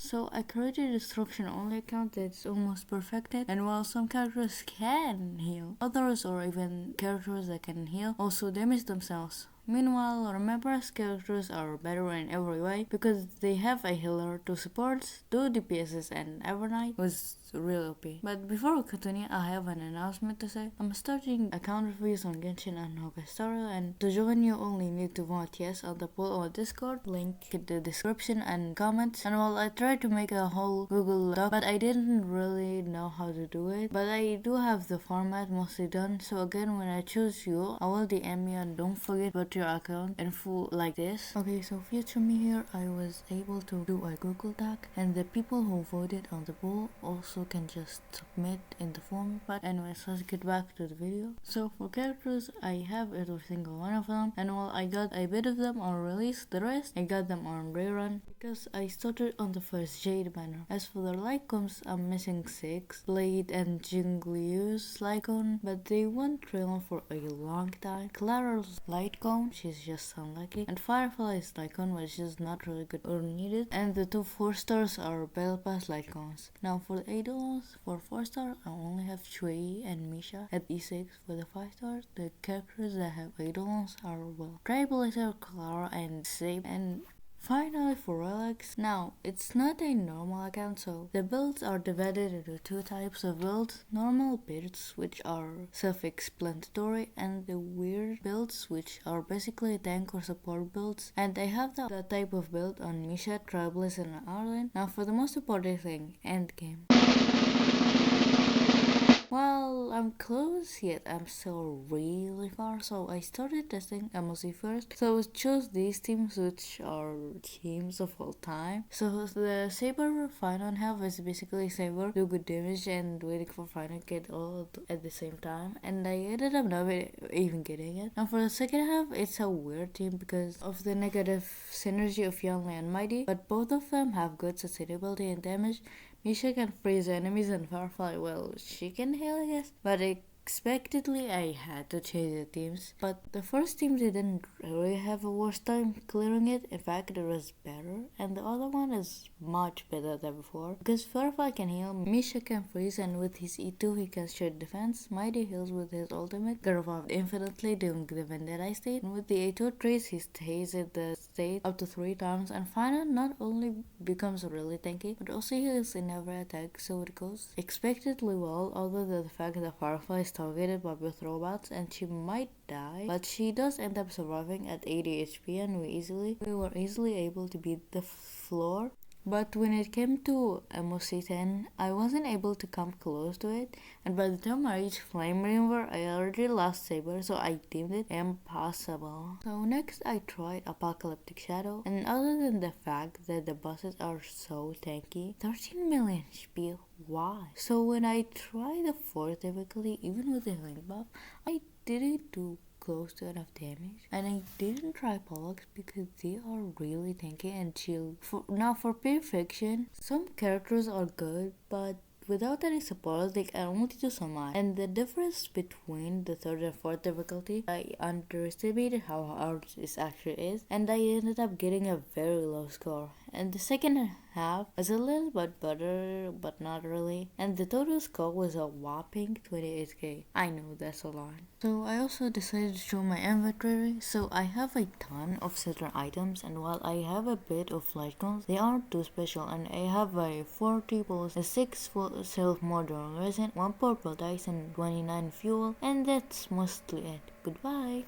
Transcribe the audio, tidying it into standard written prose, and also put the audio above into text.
So I created a destruction only account that's almost perfected, and while some characters can heal, others or even characters that can heal also damage themselves. Meanwhile, Remember's characters are better in every way because they have a healer, 2 supports, 2 DPSs, and Evernight was real OP. But before we continue, I have an announcement to say. I'm starting account reviews on Genshin and Hogastoria, and to join you only need to vote yes on the poll on Discord, link in the description and comments. And while I tried to make a whole Google Doc, but I didn't really know how to do it. But I do have the format mostly done, so again when I choose you, I will DM you, and don't forget about your account info like this. Okay, so future me here, I was able to do a Google Doc, and the people who voted on the poll also can just submit in the form. But anyways, let's get back to the video. So for characters, I have every single one of them, and while I got a bit of them on release, the rest I got them on rerun because I started on the first Jade banner. As for the Lycons, I'm missing 6, Blade and Jingliu's Lycon, but they won't trail for a long time. Clara's Lightcone, she's just unlucky, and Firefly's Lycon, which is not really good or needed, and the 2 4-stars are Battle Pass Lycons. Now for the Eidolons, for 4-star, I only have Shui and Misha at E6. For the 5-stars, the characters that have Eidolons are, well, Trailblazer, Clara, and Sabe, and finally for relics. Now, it's not a normal account, so the builds are divided into 2 types of builds. Normal builds, which are self-explanatory, and the weird builds, which are basically tank or support builds. And I have that type of build on Misha, Trailblazer, and Arlen. Now for the most important thing, endgame. Well, I'm close, yet I'm still really far, so I started testing MLC first. So I chose these teams, which are teams of all time. So the Saber final half is basically Saber, do good damage and waiting for final get all at the same time. And I ended up not even getting it. Now for the second half, it's a weird team because of the negative synergy of Yonli and Mighty, but both of them have good sustainability and damage. Misha can freeze enemies, and Firefly, well, she can heal, I guess. But expectedly, I had to change the teams. But the first team didn't really have a worse time clearing it. In fact, it was better. And the other one is much better than before. Because Firefly can heal, Misha can freeze, and with his E2, he can straight defense. Mighty heals with his ultimate, get revived infinitely during the Vendetta state. And with the A2 trace, he stays in the state up to 3 times. And Final not only becomes really tanky, but also heals in every attack, so it goes expectedly well, other than the fact that Firefly is targeted by both robots and she might die, but she does end up surviving at 80 HP, and we were easily able to beat the floor. But when it came to MOC 10, I wasn't able to come close to it, and by the time I reached Flame River, I already lost Saber, so I deemed it impossible. So next I tried Apocalyptic Shadow, and other than the fact that the bosses are so tanky, 13 million HP, why? So when I tried the 4th difficulty, even with the healing buff, I didn't do close to enough damage, and I didn't try Pollux because they are really tanky and chill. For perfection, some characters are good, but without any support, they can only do so much. And the difference between the 3rd and 4th difficulty, I underestimated how hard this actually is, and I ended up getting a very low score. And the second half was a little bit better, but not really. And the total score was a whopping 28k. I know that's a lot. So I also decided to show my inventory. So I have a ton of certain items, and while I have a bit of Lightcoins, they aren't too special. And I have a 40 bullets, a 6 full self-murder resin, 1 purple dice, and 29 fuel. And that's mostly it. Goodbye.